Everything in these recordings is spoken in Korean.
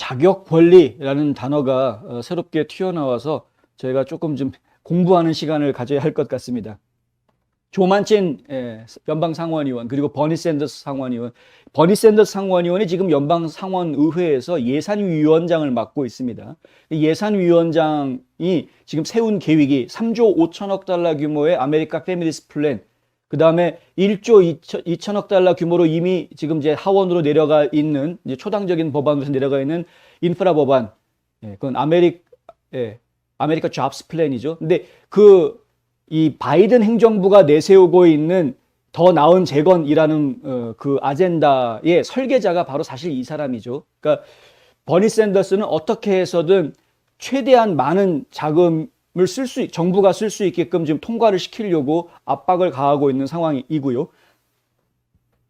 자격 권리라는 단어가 새롭게 튀어나와서 저희가 조금 좀 공부하는 시간을 가져야 할 것 같습니다. 조 만친 연방 상원의원 그리고 버니 샌더스 상원의원, 버니 샌더스 상원의원이 지금 연방 상원의회에서 예산위원장을 맡고 있습니다. 예산위원장이 지금 세운 계획이 3조 5천억 달러 규모의 아메리카 패밀리스 플랜, 그 다음에 1조 2천억 달러 규모로 이미 지금 이제 하원으로 내려가 있는 이제 초당적인 법안으로 내려가 있는 인프라 법안, 그건 아메리카 잡스 플랜이죠. 근데 이 바이든 행정부가 내세우고 있는 더 나은 재건이라는 그 아젠다의 설계자가 바로 사실 이 사람이죠. 그러니까 버니 샌더스는 어떻게 해서든 최대한 많은 자금을 정부가 쓸 수 있게끔 지금 통과를 시키려고 압박을 가하고 있는 상황이고요.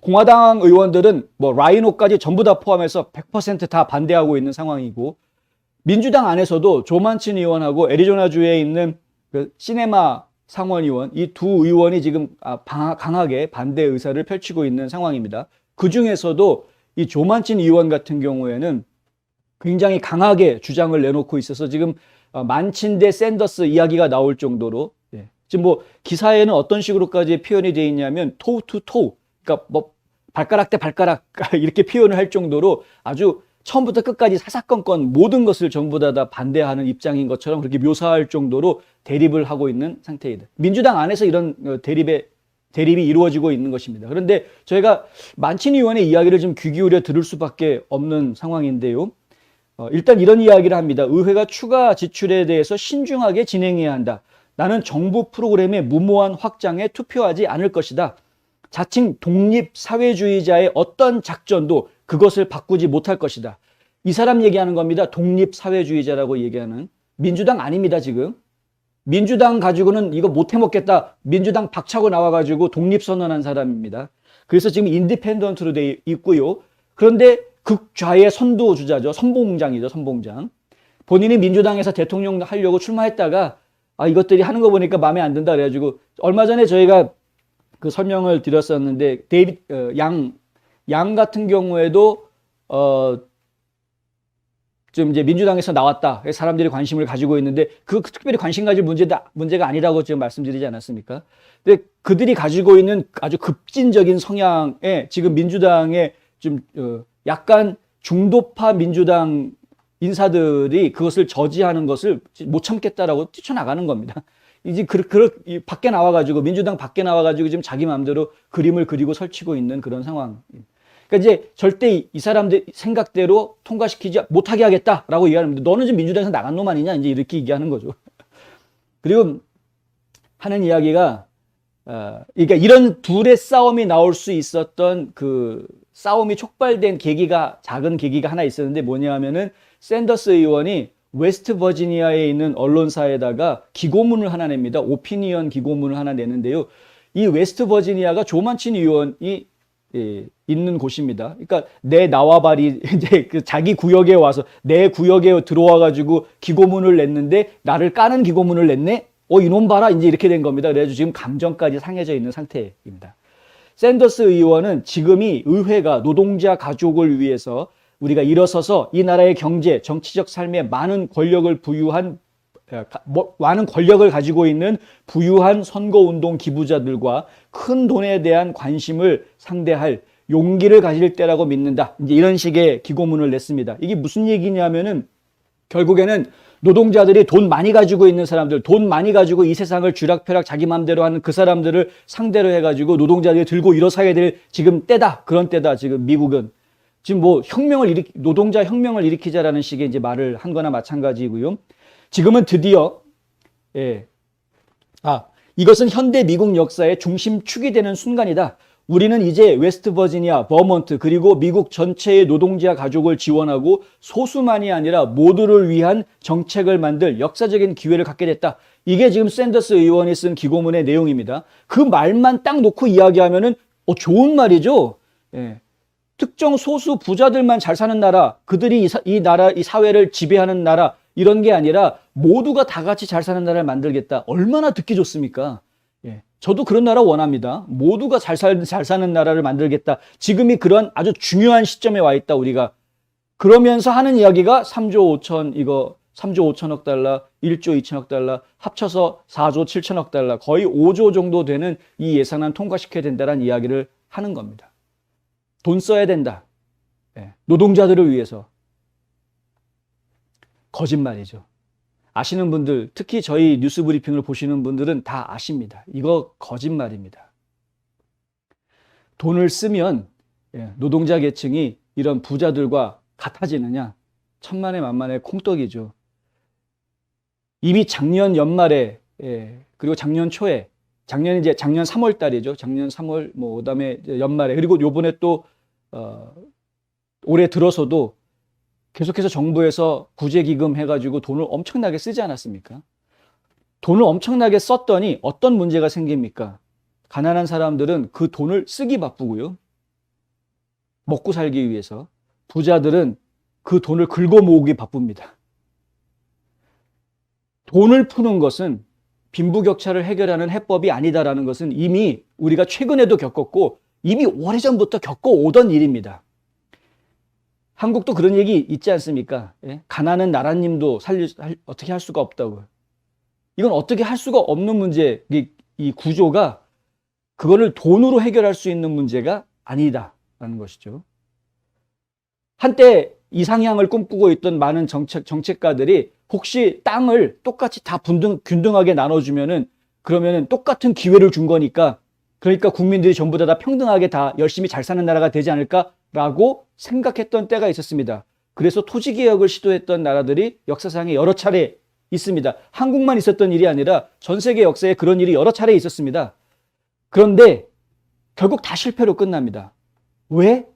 공화당 의원들은 뭐 라이노까지 전부 다 포함해서 100% 반대하고 있는 상황이고, 민주당 안에서도 조 만친 의원하고 애리조나주에 있는 그 시네마 상원의원, 이 두 의원이 지금 강하게 반대 의사를 펼치고 있는 상황입니다. 그 중에서도 이 조 만친 의원 같은 경우에는 굉장히 강하게 주장을 내놓고 있어서 지금 만친 대 샌더스 이야기가 나올 정도로, 지금 뭐 기사에는 어떤 식으로까지 표현이 되어 있냐면 toe to toe, 그러니까 뭐 발가락 대 발가락 이렇게 표현을 할 정도로 아주 처음부터 끝까지 사사건건 모든 것을 전부 다 반대하는 입장인 것처럼 그렇게 묘사할 정도로 대립을 하고 있는 상태이다. 민주당 안에서 이런 대립이 이루어지고 있는 것입니다. 그런데 저희가 만친 의원의 이야기를 좀 귀 기울여 들을 수밖에 없는 상황인데요. 일단 이런 이야기를 합니다. 의회가 추가 지출에 대해서 신중하게 진행해야 한다. 나는 정부 프로그램의 무모한 확장에 투표하지 않을 것이다. 자칭 독립사회주의자의 어떤 작전도 그것을 바꾸지 못할 것이다. 이 사람 얘기하는 겁니다. 독립사회주의자라고 얘기하는. 민주당 아닙니다, 지금. 민주당 가지고는 이거 못 해먹겠다. 민주당 박차고 나와가지고 독립선언한 사람입니다. 그래서 지금 인디펜던트로 돼 있고요. 그런데 극좌의 선도주자죠. 선봉장이죠, 선봉장. 본인이 민주당에서 대통령 하려고 출마했다가 이것들이 하는 거 보니까 마음에 안 든다 그래가지고 얼마 전에 저희가 그 설명을 드렸었는데 양 같은 경우에도 좀 이제 민주당에서 나왔다. 사람들이 관심을 가지고 있는데 그 특별히 관심 가질 문제가 아니라고 지금 말씀드리지 않았습니까? 근데 그들이 가지고 있는 아주 급진적인 성향에 지금 민주당의 좀 약간 중도파 민주당 인사들이 그것을 저지하는 것을 못 참겠다라고 뛰쳐나가는 겁니다. 이제 밖에 나와가지고 민주당 밖에 나와가지고 지금 자기 마음대로 그림을 그리고 설치고 있는 그런 상황. 그러니까 이제 절대 이 사람들 생각대로 통과시키지 못하게 하겠다라고 얘기하는데 너는 지금 민주당에서 나간 놈 아니냐 이제 이렇게 얘기하는 거죠. 그리고 하는 이야기가 그러니까 이런 둘의 싸움이 나올 수 있었던 그 싸움이 촉발된 작은 계기가 하나 있었는데 뭐냐 하면은 샌더스 의원이 웨스트 버지니아에 있는 언론사에다가 기고문을 하나 냅니다. 오피니언 기고문을 하나 내는데요. 이 웨스트 버지니아가 조 만친 의원이 있는 곳입니다. 그러니까 내 나와바리 이제 그 자기 구역에 와서 내 구역에 들어와 가지고 기고문을 냈는데 나를 까는 기고문을 냈네. 이놈 봐라 이제 이렇게 된 겁니다. 그래가지고 지금 감정까지 상해져 있는 상태입니다. 샌더스 의원은 지금이 의회가 노동자 가족을 위해서 우리가 일어서서 이 나라의 경제, 정치적 삶에 많은 권력을 가지고 있는 부유한 선거운동 기부자들과 큰 돈에 대한 관심을 상대할 용기를 가질 때라고 믿는다. 이제 이런 식의 기고문을 냈습니다. 이게 무슨 얘기냐면은 결국에는 노동자들이 돈 많이 가지고 있는 사람들, 돈 많이 가지고 이 세상을 쥐락펴락 자기 마음대로 하는 그 사람들을 상대로 해가지고 노동자들이 들고 일어서야 될 지금 때다. 그런 때다. 지금 미국은. 지금 뭐 노동자 혁명을 일으키자라는 식의 이제 말을 한 거나 마찬가지고요. 지금은 드디어, 이것은 현대 미국 역사의 중심축이 되는 순간이다. 우리는 이제 웨스트 버지니아, 버몬트, 그리고 미국 전체의 노동자 가족을 지원하고 소수만이 아니라 모두를 위한 정책을 만들 역사적인 기회를 갖게 됐다. 이게 지금 샌더스 의원이 쓴 기고문의 내용입니다. 그 말만 딱 놓고 이야기하면은, 좋은 말이죠. 특정 소수 부자들만 잘 사는 나라, 그들이 이 사회를 지배하는 나라, 이런 게 아니라 모두가 다 같이 잘 사는 나라를 만들겠다. 얼마나 듣기 좋습니까? 저도 그런 나라 원합니다. 모두가 잘 사는 나라를 만들겠다. 지금이 그런 아주 중요한 시점에 와 있다, 우리가. 그러면서 하는 이야기가 3조 5천, 이거 3조 5천억 달러, 1조 2천억 달러, 합쳐서 4조 7천억 달러, 거의 5조 정도 되는 이 예산안 통과시켜야 된다는 이야기를 하는 겁니다. 돈 써야 된다. 노동자들을 위해서. 거짓말이죠. 아시는 분들, 특히 저희 뉴스 브리핑을 보시는 분들은 다 아십니다. 이거 거짓말입니다. 돈을 쓰면 노동자 계층이 이런 부자들과 같아지느냐? 천만에 만만에 콩떡이죠. 이미 작년 연말에, 그리고 작년 초에, 작년 3월 달이죠. 작년 3월, 그다음에 연말에, 그리고 요번에 또, 올해 들어서도 계속해서 정부에서 구제기금 해가지고 돈을 엄청나게 쓰지 않았습니까? 돈을 엄청나게 썼더니 어떤 문제가 생깁니까? 가난한 사람들은 그 돈을 쓰기 바쁘고요. 먹고 살기 위해서. 부자들은 그 돈을 긁어 모으기 바쁩니다. 돈을 푸는 것은 빈부격차를 해결하는 해법이 아니다라는 것은 이미 우리가 최근에도 겪었고 이미 오래전부터 겪어오던 일입니다. 한국도 그런 얘기 있지 않습니까? 가난한 나라님도 어떻게 할 수가 없다고. 이건 어떻게 할 수가 없는 문제, 이 구조가 그거를 돈으로 해결할 수 있는 문제가 아니다라는 것이죠. 한때 이상향을 꿈꾸고 있던 많은 정책가들이 혹시 땅을 똑같이 다 균등하게 나눠주면은 그러면은 똑같은 기회를 준 거니까 그러니까 국민들이 전부 다 평등하게 다 열심히 잘 사는 나라가 되지 않을까라고 생각했던 때가 있었습니다. 그래서 토지개혁을 시도했던 나라들이 역사상에 여러 차례 있습니다. 한국만 있었던 일이 아니라 전 세계 역사에 그런 일이 여러 차례 있었습니다. 그런데 결국 다 실패로 끝납니다. 왜?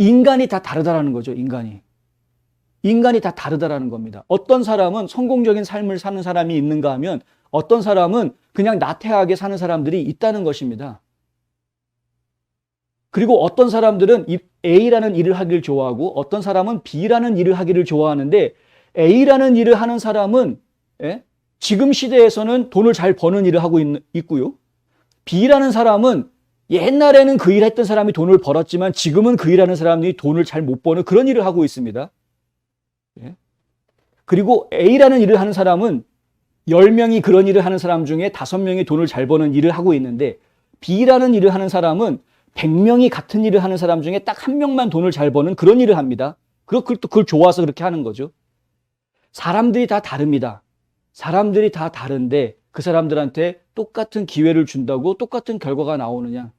인간이 다 다르다라는 거죠. 인간이 다 다르다라는 겁니다. 어떤 사람은 성공적인 삶을 사는 사람이 있는가 하면 어떤 사람은 그냥 나태하게 사는 사람들이 있다는 것입니다. 그리고 어떤 사람들은 A라는 일을 하기를 좋아하고 어떤 사람은 B라는 일을 하기를 좋아하는데 A라는 일을 하는 사람은 지금 시대에서는 돈을 잘 버는 일을 하고 있고요. B라는 사람은 옛날에는 그 일을 했던 사람이 돈을 벌었지만 지금은 그 일하는 사람이 돈을 잘 못 버는 그런 일을 하고 있습니다. 그리고 A라는 일을 하는 사람은 10명이 그런 일을 하는 사람 중에 5명이 돈을 잘 버는 일을 하고 있는데 B라는 일을 하는 사람은 100명이 같은 일을 하는 사람 중에 딱 1명만 돈을 잘 버는 그런 일을 합니다. 그걸 좋아서 그렇게 하는 거죠. 사람들이 다 다릅니다. 사람들이 다 다른데 그 사람들한테 똑같은 기회를 준다고 똑같은 결과가 나오느냐?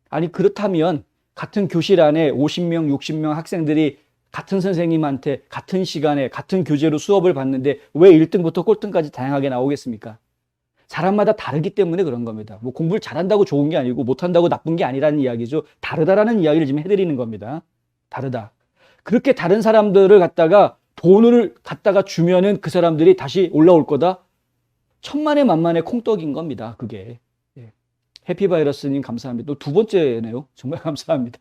아니 그렇다면 같은 교실 안에 50명, 60명 학생들이 같은 선생님한테 같은 시간에 같은 교재로 수업을 받는데 왜 1등부터 꼴등까지 다양하게 나오겠습니까? 사람마다 다르기 때문에 그런 겁니다. 뭐 공부를 잘한다고 좋은 게 아니고 못한다고 나쁜 게 아니라는 이야기죠. 다르다라는 이야기를 지금 해드리는 겁니다. 다르다. 그렇게 다른 사람들을 갖다가 돈을 갖다가 주면은 그 사람들이 다시 올라올 거다? 천만에 만만의 콩떡인 겁니다. 그게. 해피바이러스님 감사합니다. 또 두 번째네요. 정말 감사합니다.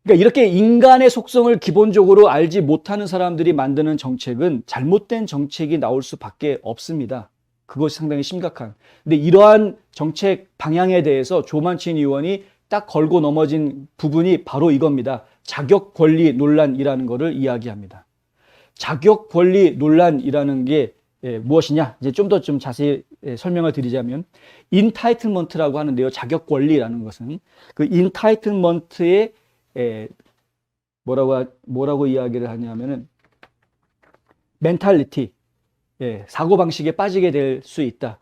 그러니까 이렇게 인간의 속성을 기본적으로 알지 못하는 사람들이 만드는 정책은 잘못된 정책이 나올 수밖에 없습니다. 그것이 상당히 심각한. 근데 이러한 정책 방향에 대해서 조만친 의원이 딱 걸고 넘어진 부분이 바로 이겁니다. 자격 권리 논란이라는 것을 이야기합니다. 자격 권리 논란이라는 게 무엇이냐? 이제 좀 더 자세히 설명을 드리자면 인타이틀먼트라고 하는데요. 자격 권리라는 것은 그 인타이틀먼트의 뭐라고 이야기를 하냐면은 멘탈리티, 사고방식에 빠지게 될 수 있다.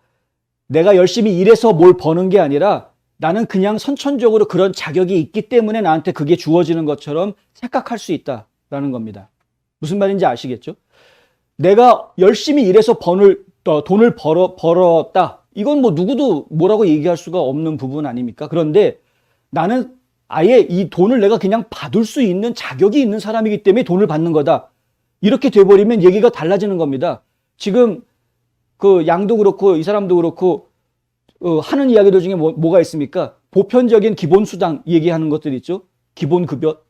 내가 열심히 일해서 뭘 버는 게 아니라 나는 그냥 선천적으로 그런 자격이 있기 때문에 나한테 그게 주어지는 것처럼 생각할 수 있다라는 겁니다. 무슨 말인지 아시겠죠? 내가 열심히 일해서 돈을 벌었다. 이건 뭐 누구도 뭐라고 얘기할 수가 없는 부분 아닙니까? 그런데 나는 아예 이 돈을 내가 그냥 받을 수 있는 자격이 있는 사람이기 때문에 돈을 받는 거다. 이렇게 돼버리면 얘기가 달라지는 겁니다. 지금 그 양도 그렇고 이 사람도 그렇고 하는 이야기들 중에 뭐가 있습니까? 보편적인 기본수당 얘기하는 것들 있죠. 기본급여.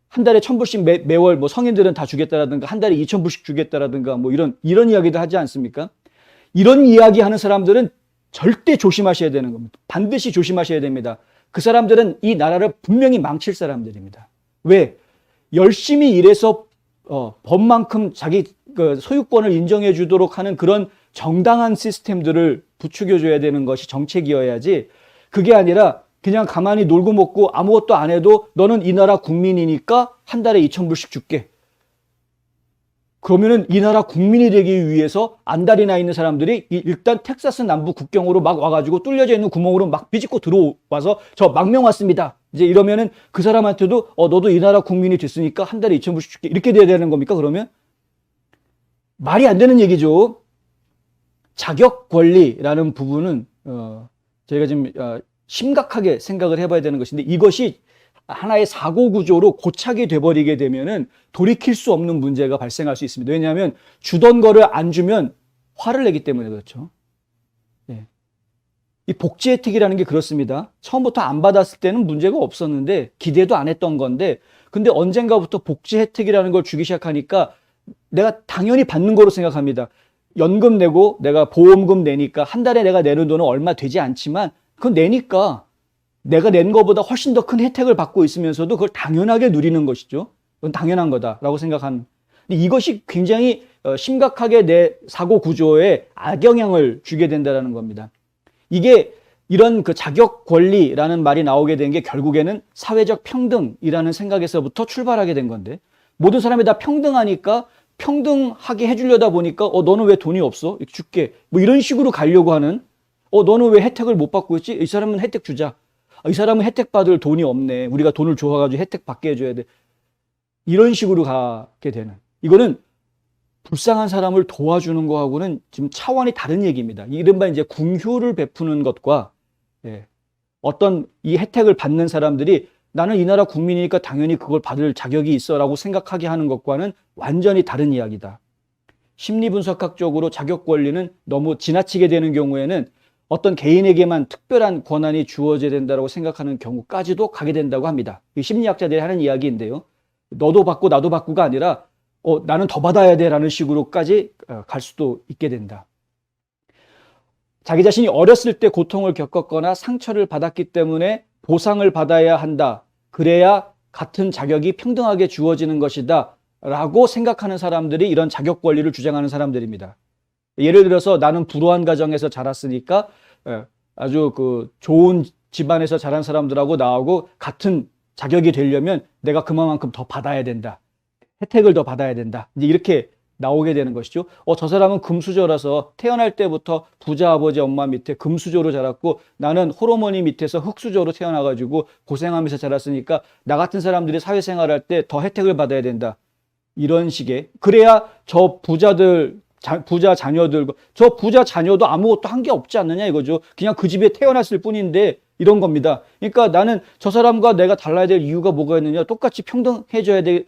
한 달에 1,000불씩 매월 뭐 성인들은 다 주겠다라든가 한 달에 2,000불씩 주겠다라든가 뭐 이런 이야기도 하지 않습니까? 이런 이야기 하는 사람들은 절대 조심하셔야 되는 겁니다. 반드시 조심하셔야 됩니다. 그 사람들은 이 나라를 분명히 망칠 사람들입니다. 왜? 열심히 일해서 법만큼 자기 그 소유권을 인정해 주도록 하는 그런 정당한 시스템들을 부추겨 줘야 되는 것이 정책이어야지, 그게 아니라 그냥 가만히 놀고 먹고 아무것도 안 해도 너는 이 나라 국민이니까 한 달에 2,000불씩 줄게. 그러면은 이 나라 국민이 되기 위해서 안달이 나 있는 사람들이 일단 텍사스 남부 국경으로 막 와가지고 뚫려져 있는 구멍으로 막 비집고 들어와서 저 망명 왔습니다. 이제 이러면은 그 사람한테도 너도 이 나라 국민이 됐으니까 한 달에 2,000불씩 줄게. 이렇게 돼야 되는 겁니까? 그러면 말이 안 되는 얘기죠. 자격 권리라는 부분은 저희가 지금 심각하게 생각을 해봐야 되는 것인데, 이것이 하나의 사고 구조로 고착이 돼버리게 되면은 돌이킬 수 없는 문제가 발생할 수 있습니다. 왜냐하면 주던 거를 안 주면 화를 내기 때문에 그렇죠. 예. 이 복지 혜택이라는 게 그렇습니다. 처음부터 안 받았을 때는 문제가 없었는데 기대도 안 했던 건데, 근데 언젠가부터 복지 혜택이라는 걸 주기 시작하니까 내가 당연히 받는 거로 생각합니다. 연금 내고 내가 보험금 내니까 한 달에 내가 내는 돈은 얼마 되지 않지만 그건 내니까 내가 낸 것보다 훨씬 더 큰 혜택을 받고 있으면서도 그걸 당연하게 누리는 것이죠. 그건 당연한 거다라고 생각하는. 근데 이것이 굉장히 심각하게 내 사고 구조에 악영향을 주게 된다는 겁니다. 이게 이런 그 자격 권리라는 말이 나오게 된 게 결국에는 사회적 평등이라는 생각에서부터 출발하게 된 건데, 모든 사람이 다 평등하니까 평등하게 해주려다 보니까 너는 왜 돈이 없어? 줄게. 뭐 이런 식으로 가려고 하는, 너는 왜 혜택을 못 받고 있지? 이 사람은 혜택 주자. 이 사람은 혜택 받을 돈이 없네. 우리가 돈을 줘가지고 혜택 받게 해줘야 돼. 이런 식으로 가게 되는. 이거는 불쌍한 사람을 도와주는 거하고는 지금 차원이 다른 얘기입니다. 이른바 이제 궁효를 베푸는 것과, 어떤 이 혜택을 받는 사람들이 나는 이 나라 국민이니까 당연히 그걸 받을 자격이 있어라고 생각하게 하는 것과는 완전히 다른 이야기다. 심리분석학적으로 자격 권리는 너무 지나치게 되는 경우에는 어떤 개인에게만 특별한 권한이 주어져야 된다고 생각하는 경우까지도 가게 된다고 합니다. 이 심리학자들이 하는 이야기인데요. 너도 받고 나도 받고가 아니라 나는 더 받아야 돼라는 식으로까지 갈 수도 있게 된다. 자기 자신이 어렸을 때 고통을 겪었거나 상처를 받았기 때문에 보상을 받아야 한다. 그래야 같은 자격이 평등하게 주어지는 것이다 라고 생각하는 사람들이 이런 자격 권리를 주장하는 사람들입니다. 예를 들어서 나는 불우한 가정에서 자랐으니까 아주 그 좋은 집안에서 자란 사람들하고 나하고 같은 자격이 되려면 내가 그만큼 더 받아야 된다. 혜택을 더 받아야 된다. 이제 이렇게 나오게 되는 것이죠. 저 사람은 금수저라서 태어날 때부터 부자 아버지 엄마 밑에 금수저로 자랐고 나는 홀어머니 밑에서 흙수저로 태어나가지고 고생하면서 자랐으니까 나 같은 사람들이 사회생활할 때 더 혜택을 받아야 된다. 이런 식의. 그래야 저 부자들, 부자 자녀들, 저 부자 자녀도 아무것도 한 게 없지 않느냐 이거죠. 그냥 그 집에 태어났을 뿐인데 이런 겁니다. 그러니까 나는 저 사람과 내가 달라야 될 이유가 뭐가 있느냐. 똑같이 평등해져야 돼.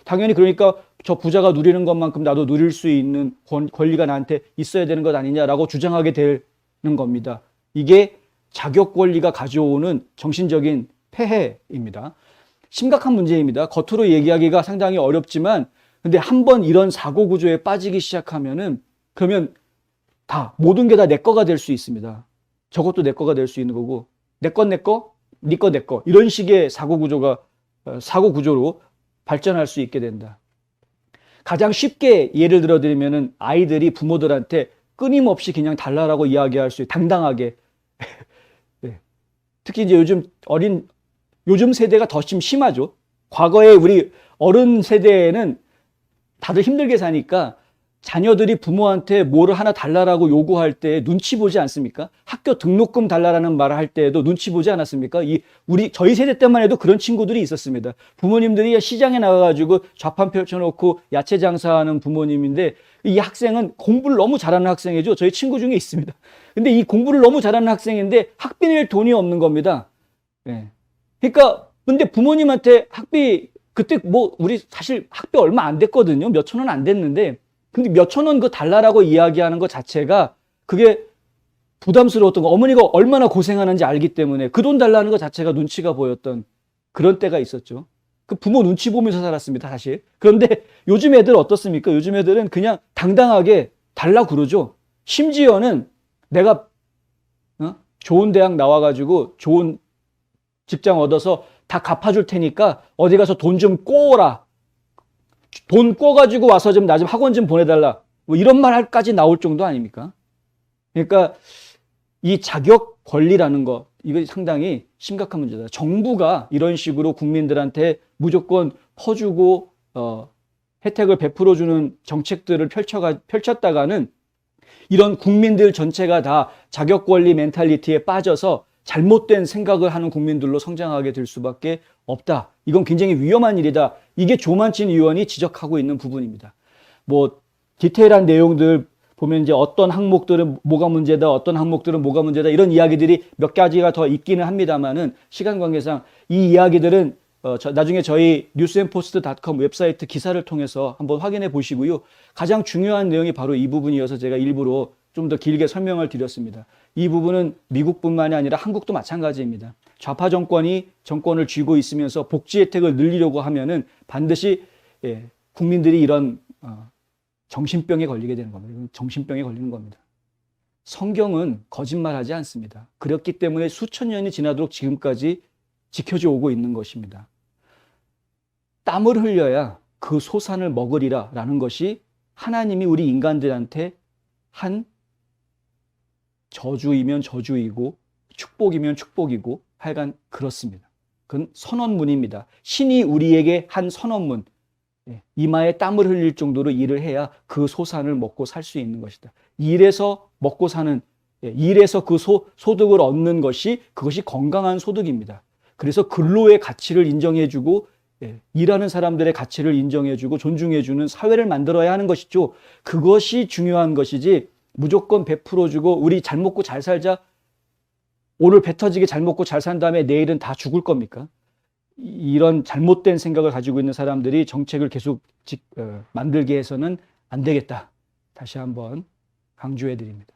당연히 그러니까 저 부자가 누리는 것만큼 나도 누릴 수 있는 권리가 나한테 있어야 되는 것 아니냐라고 주장하게 되는 겁니다. 이게 자격 권리가 가져오는 정신적인 폐해입니다. 심각한 문제입니다. 겉으로 얘기하기가 상당히 어렵지만 근데 한번 이런 사고 구조에 빠지기 시작하면은 그러면 다 모든 게 다 내 거가 될 수 있습니다. 저것도 내 거가 될 수 있는 거고 내 건 내 거, 네 거 내 거 이런 식의 사고 구조로 발전할 수 있게 된다. 가장 쉽게 예를 들어 드리면은 아이들이 부모들한테 끊임없이 그냥 달라라고 이야기할 수 있는 당당하게 네. 특히 이제 요즘 세대가 더 심하죠. 과거에 우리 어른 세대에는 다들 힘들게 사니까 자녀들이 부모한테 뭐를 하나 달라라고 요구할 때 눈치 보지 않습니까? 학교 등록금 달라라는 말을 할 때에도 눈치 보지 않았습니까? 저희 세대 때만 해도 그런 친구들이 있었습니다. 부모님들이 시장에 나가가지고 좌판 펼쳐놓고 야채 장사하는 부모님인데 이 학생은 공부를 너무 잘하는 학생이죠. 저희 친구 중에 있습니다. 근데 이 공부를 너무 잘하는 학생인데 학비 낼 돈이 없는 겁니다. 네. 그러니까 근데 부모님한테 학비 그때 우리 사실 학비 얼마 안 됐거든요. 몇 천 원 안 됐는데 근데 몇 천 원 그 달라라고 이야기하는 것 자체가 그게 부담스러웠던 거. 어머니가 얼마나 고생하는지 알기 때문에 그 돈 달라는 것 자체가 눈치가 보였던 그런 때가 있었죠. 그 부모 눈치 보면서 살았습니다, 사실. 그런데 요즘 애들 어떻습니까? 요즘 애들은 그냥 당당하게 달라 그러죠. 심지어는 내가 좋은 대학 나와가지고 좋은 직장 얻어서 다 갚아줄 테니까 어디 가서 돈 좀 꼬라. 돈 꿔가지고 와서 좀 나 좀 학원 좀 보내달라. 뭐 이런 말까지 나올 정도 아닙니까? 그러니까 이 자격 권리라는 거, 이거 상당히 심각한 문제다. 정부가 이런 식으로 국민들한테 무조건 퍼주고 혜택을 베풀어주는 정책들을 펼쳤다가는 이런 국민들 전체가 다 자격 권리 멘탈리티에 빠져서 잘못된 생각을 하는 국민들로 성장하게 될 수밖에 없다. 이건 굉장히 위험한 일이다. 이게 조만친 의원이 지적하고 있는 부분입니다. 뭐 디테일한 내용들 보면 이제 어떤 항목들은 뭐가 문제다, 어떤 항목들은 뭐가 문제다, 이런 이야기들이 몇 가지가 더 있기는 합니다만은 시간 관계상 이 이야기들은 나중에 저희 뉴스앤포스트.com 웹사이트 기사를 통해서 한번 확인해 보시고요. 가장 중요한 내용이 바로 이 부분이어서 제가 일부러 좀 더 길게 설명을 드렸습니다. 이 부분은 미국뿐만이 아니라 한국도 마찬가지입니다. 좌파 정권이 정권을 쥐고 있으면서 복지 혜택을 늘리려고 하면은 반드시 국민들이 이런 정신병에 걸리게 되는 겁니다. 정신병에 걸리는 겁니다. 성경은 거짓말하지 않습니다. 그렇기 때문에 수천 년이 지나도록 지금까지 지켜져 오고 있는 것입니다. 땀을 흘려야 그 소산을 먹으리라 라는 것이 하나님이 우리 인간들한테 한 저주이면 저주이고 축복이면 축복이고 하여간 그렇습니다. 그건 선언문입니다. 신이 우리에게 한 선언문, 이마에 땀을 흘릴 정도로 일을 해야 그 소산을 먹고 살 수 있는 것이다. 일해서 먹고 사는, 일해서 그 소득을 얻는 것이 그것이 건강한 소득입니다. 그래서 근로의 가치를 인정해주고 일하는 사람들의 가치를 인정해주고 존중해주는 사회를 만들어야 하는 것이죠. 그것이 중요한 것이지 무조건 베풀어주고 우리 잘 먹고 잘 살자, 오늘 배 터지게 잘 먹고 잘 산 다음에 내일은 다 죽을 겁니까? 이런 잘못된 생각을 가지고 있는 사람들이 정책을 계속 만들게 해서는 안 되겠다. 다시 한번 강조해 드립니다.